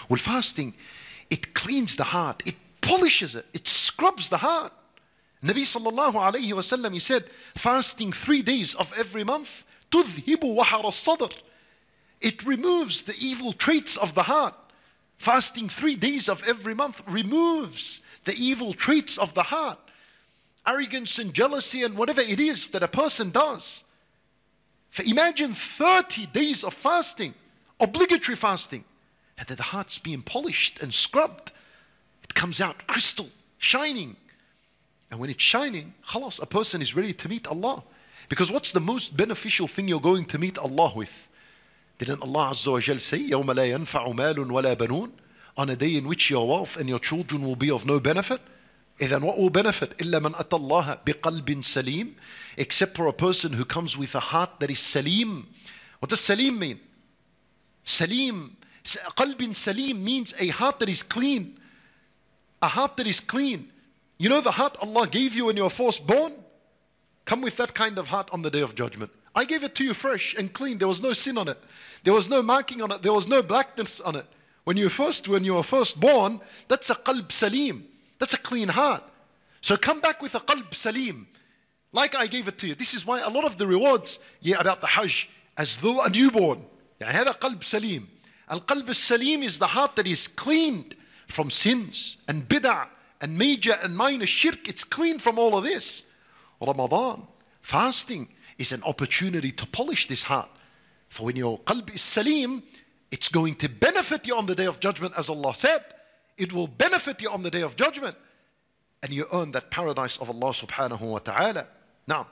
Well, fasting, it cleans the heart, it polishes it, it scrubs the heart. Nabi sallallahu alayhi wa sallam, he said, fasting 3 days of every month, تُذْهِبُ وَحَرَ الصَّدْرِ, it removes the evil traits of the heart. Fasting 3 days of every month removes the evil traits of the heart. Arrogance and jealousy and whatever it is that a person does. For imagine 30 days of fasting, obligatory fasting, and that the heart's being polished and scrubbed. It comes out crystal, shining. And when it's shining, khalas, a person is ready to meet Allah. Because what's the most beneficial thing you're going to meet Allah with? Didn't Allah Azza wa Jal say, يَوْمَ لَا يَنْفَعُ مَالٌ وَلَا بَنُونَ, on a day in which your wealth and your children will be of no benefit? Then what will benefit? إِلَّا مَنْ أَتَى اللَّهَ بِقَلْبٍ سَلِيمٍ, except for a person who comes with a heart that is salim. What does salim mean? Salim, qalbin salim means a heart that is clean. A heart that is clean. You know the heart Allah gave you when you were first born? Come with that kind of heart on the Day of Judgment. I gave it to you fresh and clean. There was no sin on it. There was no marking on it. There was no blackness on it. When you were first born, that's a qalb salim. That's a clean heart. So come back with a qalb salim, like I gave it to you. This is why a lot of the rewards, about the Hajj, as though a newborn. هذا qalb salim. Al-qalb salim is the heart that is cleaned from sins and bid'ah and major and minor shirk. It's clean from all of this. Ramadan, fasting, is an opportunity to polish this heart. For when your qalb is salim, it's going to benefit you on the Day of Judgment, as Allah said. It will benefit you on the Day of Judgment. And you earn that paradise of Allah subhanahu wa ta'ala. Now,